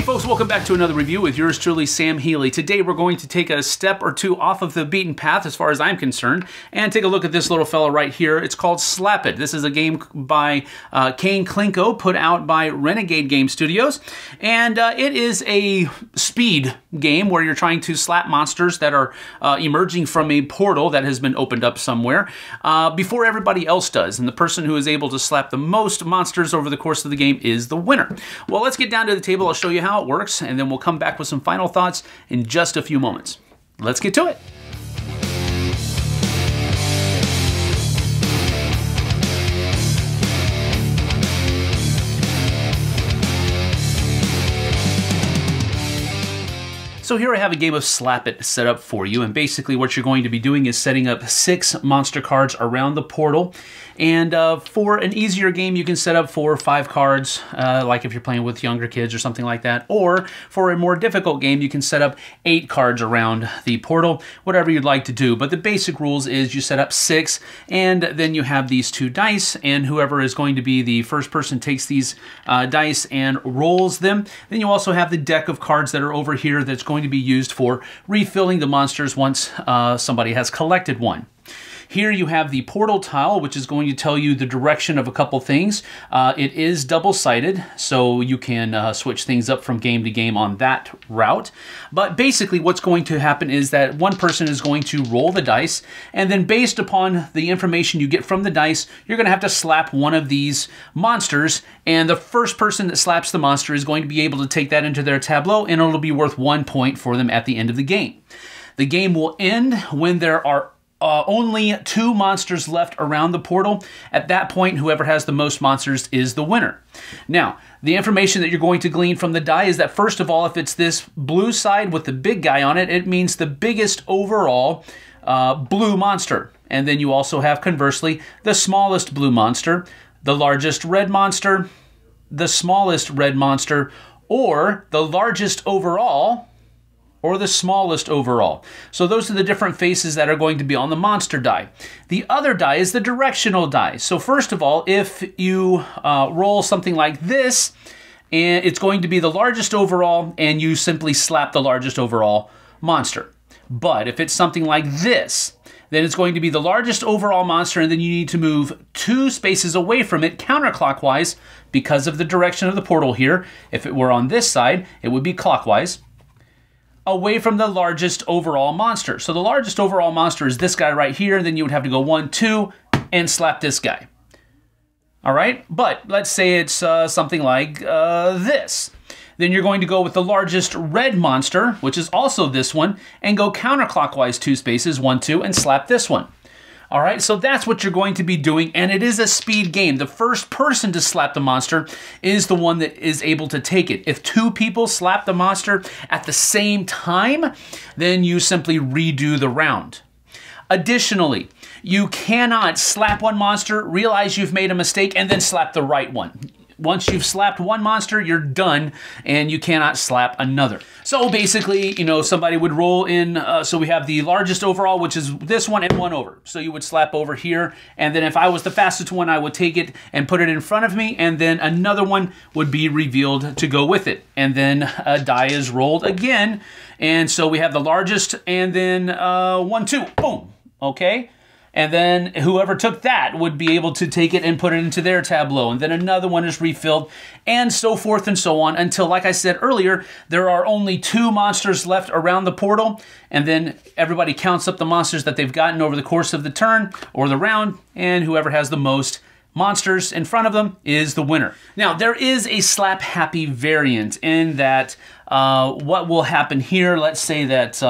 Hey folks, welcome back to another review with yours truly, Sam Healey. Today we're going to take a step or two off of the beaten path as far as I'm concerned and take a look at this little fella right here. It's called Slap It. This is a game by Kane Klenko, put out by Renegade Game Studios, and it is a speed game where you're trying to slap monsters that are emerging from a portal that has been opened up somewhere before everybody else does, and the person who is able to slap the most monsters over the course of the game is the winner. Well, let's get down to the table. I'll show you how it works, and then we'll come back with some final thoughts in just a few moments. Let's get to it. So here I have a game of Slap It set up for you, and basically what you're going to be doing is setting up 6 monster cards around the portal. And for an easier game, you can set up 4 or 5 cards, like if you're playing with younger kids or something like that. Or for a more difficult game, you can set up 8 cards around the portal, whatever you'd like to do. But the basic rules is you set up 6, and then you have these 2 dice, and whoever is going to be the first person takes these dice and rolls them. Then you also have the deck of cards that are over here that's going to be used for refilling the monsters once somebody has collected one. Here you have the portal tile, which is going to tell you the direction of a couple things. It is double-sided, so you can switch things up from game to game on that route. But basically what's going to happen is that one person is going to roll the dice, and then based upon the information you get from the dice, you're going to have to slap one of these monsters, and the first person that slaps the monster is going to be able to take that into their tableau, and it'll be worth 1 point for them at the end of the game. The game will end when there are only 2 monsters left around the portal. At that point, whoever has the most monsters is the winner. Now, the information that you're going to glean from the die is that, first of all, if it's this blue side with the big guy on it, it means the biggest overall blue monster. And then you also have, conversely, the smallest blue monster, the largest red monster, the smallest red monster, or the largest overall, or the smallest overall. So those are the different faces that are going to be on the monster die. The other die is the directional die. So first of all, if you roll something like this, and it's going to be the largest overall, and you simply slap the largest overall monster. But if it's something like this, then it's going to be the largest overall monster, and then you need to move 2 spaces away from it counterclockwise because of the direction of the portal here. If it were on this side, it would be clockwise, away from the largest overall monster. So the largest overall monster is this guy right here, and then you would have to go 1, 2, and slap this guy. All right, but let's say it's something like this. Then you're going to go with the largest red monster, which is also this one, and go counterclockwise 2 spaces, 1, 2, and slap this one. All right, so that's what you're going to be doing, and it is a speed game. The first person to slap the monster is the one that is able to take it. If 2 people slap the monster at the same time, then you simply redo the round. Additionally, you cannot slap one monster, realize you've made a mistake, and then slap the right one. Once you've slapped one monster, you're done, and you cannot slap another. So basically, you know, somebody would roll in, so we have the largest overall, which is this one, and 1 over. So you would slap over here, and then if I was the fastest one, I would take it and put it in front of me, and then another one would be revealed to go with it. And then a die is rolled again, and so we have the largest, and then 1, 2, boom, okay? And then whoever took that would be able to take it and put it into their tableau. And then another one is refilled, and so forth and so on, until, like I said earlier, there are only 2 monsters left around the portal. And then everybody counts up the monsters that they've gotten over the course of the turn or the round, and whoever has the most monsters in front of them is the winner. Now, there is a slap happy variant in that what will happen here, let's say that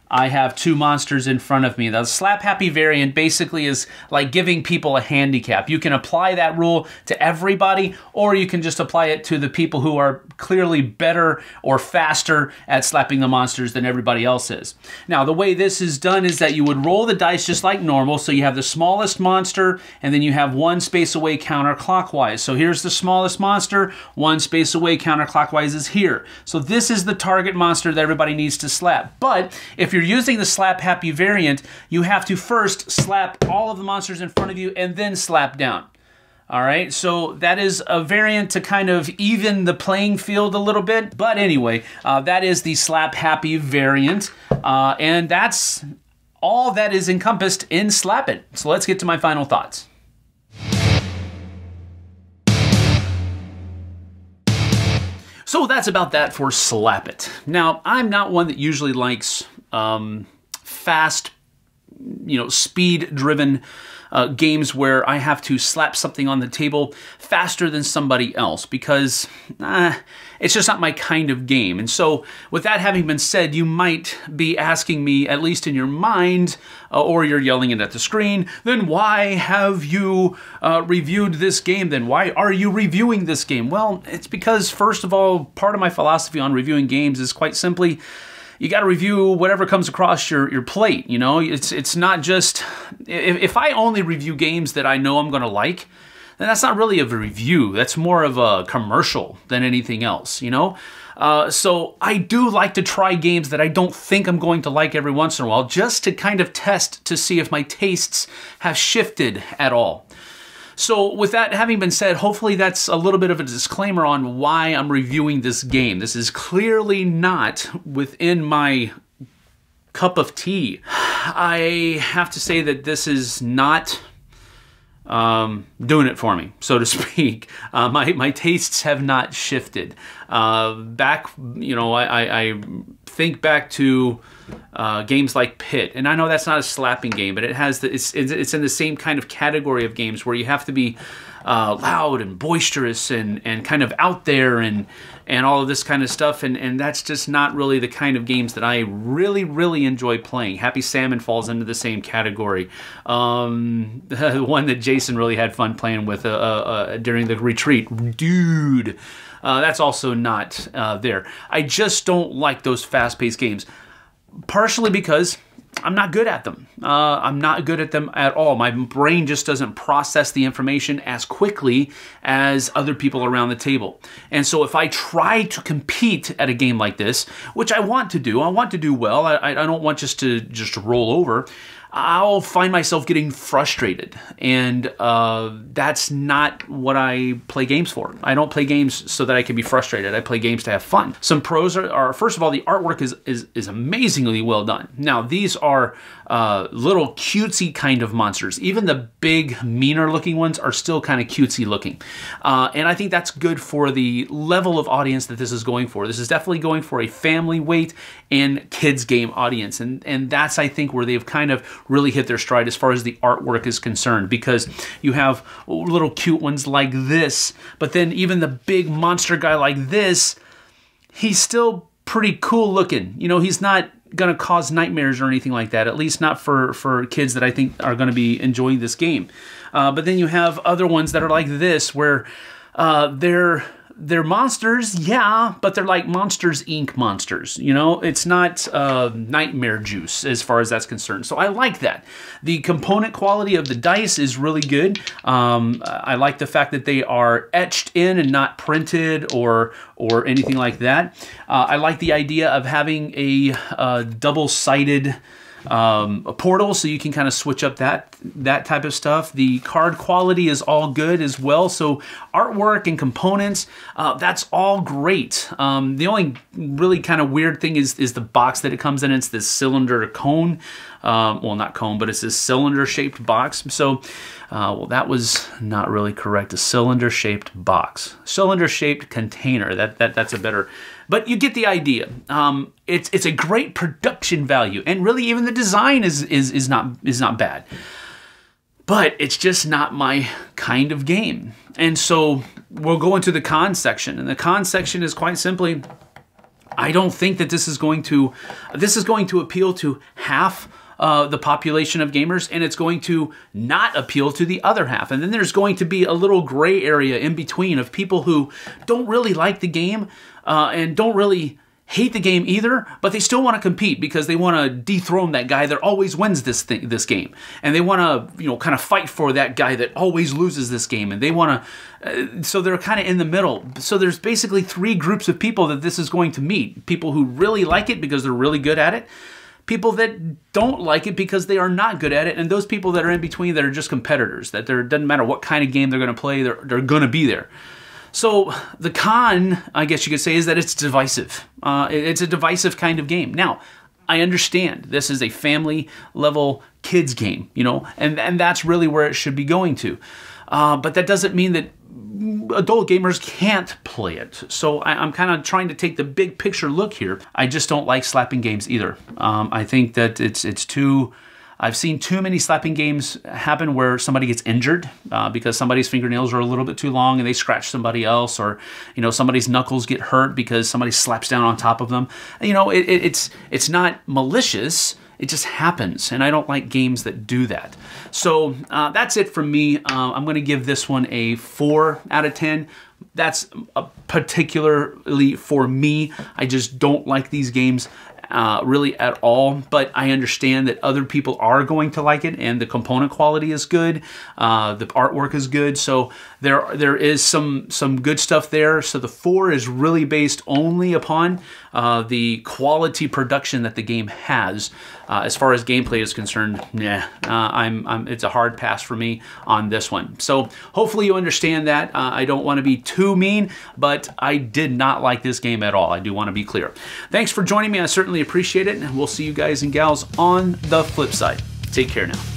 I have 2 monsters in front of me. The slap happy variant basically is like giving people a handicap. You can apply that rule to everybody, or you can just apply it to the people who are clearly better or faster at slapping the monsters than everybody else is. Now, the way this is done is that you would roll the dice just like normal. So you have the smallest monster, and then you have 1 space away counterclockwise. So here's the smallest monster, 1 space away counterclockwise is here. So this is the target monster that everybody needs to slap. But if you're using the slap happy variant, you have to first slap all of the monsters in front of you and then slap down. All right, so that is a variant to kind of even the playing field a little bit. But anyway, that is the Slap Happy variant. And that's all that is encompassed in Slap It. So let's get to my final thoughts. So that's about that for Slap It. Now, I'm not one that usually likes fast, speed-driven games where I have to slap something on the table faster than somebody else because it's just not my kind of game. And so with that having been said, you might be asking me, at least in your mind, or you're yelling it at the screen, then why have you reviewed this game? Then why are you reviewing this game? Well, it's because, first of all, part of my philosophy on reviewing games is quite simply, you got to review whatever comes across your plate, It's not just... If I only review games that I know I'm going to like, then that's not really a review. That's more of a commercial than anything else, So I do like to try games that I don't think I'm going to like every once in a while, just to kind of test to see if my tastes have shifted at all. So with that having been said, hopefully that's a little bit of a disclaimer on why I'm reviewing this game. This is clearly not within my cup of tea. I have to say that this is not doing it for me, so to speak. My tastes have not shifted. I think back to games like Pit, and I know that's not a slapping game, but it's in the same kind of category of games where you have to be loud and boisterous and kind of out there and all of this kind of stuff, and that's just not really the kind of games that I really enjoy playing. Happy Salmon falls into the same category. The one that Jason really had fun playing with during the retreat, dude. That's also not there. I just don't like those fast-paced games, partially because I'm not good at them. I'm not good at them at all. My brain just doesn't process the information as quickly as other people around the table. And so if I try to compete at a game like this, which I want to do well, I don't want just to roll over, I'll find myself getting frustrated, and that's not what I play games for. I don't play games so that I can be frustrated. I play games to have fun. Some pros are first of all, the artwork is amazingly well done. Now, these are little cutesy kind of monsters. Even the big, meaner looking ones are still kind of cutesy looking. And I think that's good for the level of audience that this is going for. This is definitely going for a family weight and kids game audience. And that's, I think, where they've kind of really hit their stride as far as the artwork is concerned, because you have little cute ones like this, but then even the big monster guy like this, he's still pretty cool looking. He's not going to cause nightmares or anything like that, at least not for kids that I think are going to be enjoying this game. But then you have other ones that are like this, where they're monsters, yeah, but they're like Monsters, Inc. monsters. It's not nightmare juice as far as that's concerned. So I like that. The component quality of the dice is really good. I like the fact that they are etched in and not printed or anything like that. I like the idea of having a double-sided a portal, so you can kind of switch up that type of stuff. The card quality is all good as well, so artwork and components, that's all great. The only really kind of weird thing is the box that it comes in. It's this cylinder cone, well, not cone, but it's this cylinder shaped box. So well, that was not really correct. A cylinder shaped box, cylinder shaped container, that's a better, but you get the idea. It's a great production value, and really even the design is not bad. But it's just not my kind of game. And so we'll go into the con section, and the con section is quite simply, I don't think that this is going to appeal to half the population of gamers, and it's going to not appeal to the other half. And then there's going to be a little gray area in between of people who don't really like the game and don't really hate the game either, but they still want to compete because they want to dethrone that guy that always wins this game, and they want to kind of fight for that guy that always loses this game, and they want to so they're kind of in the middle. So there's basically three groups of people that this is going to meet: people who really like it because they're really good at it, people that don't like it because they are not good at it, and those people that are in between that are just competitors, that it doesn't matter what kind of game they're going to play, they're going to be there. So the con, I guess you could say, is that it's divisive. It's a divisive kind of game. Now, I understand this is a family level kids game, you know, and that's really where it should be going to. But that doesn't mean that adult gamers can't play it. So I'm kind of trying to take the big picture look here. I just don't like slapping games either. I think that it's too... I've seen too many slapping games happen where somebody gets injured because somebody's fingernails are a little bit too long and they scratch somebody else, or you know, somebody's knuckles get hurt because somebody slaps down on top of them. You know, it's not malicious. It just happens, and I don't like games that do that. So that's it from me. I'm going to give this one a 4 out of 10. That's particularly for me. I just don't like these games really at all, but I understand that other people are going to like it, and the component quality is good, the artwork is good, so there is some good stuff there. So the 4 is really based only upon the quality production that the game has. As far as gameplay is concerned, it's a hard pass for me on this one. So hopefully you understand that. I don't want to be too mean, but I did not like this game at all. I do want to be clear. Thanks for joining me. I certainly appreciate it, and we'll see you guys and gals on the flip side. Take care now.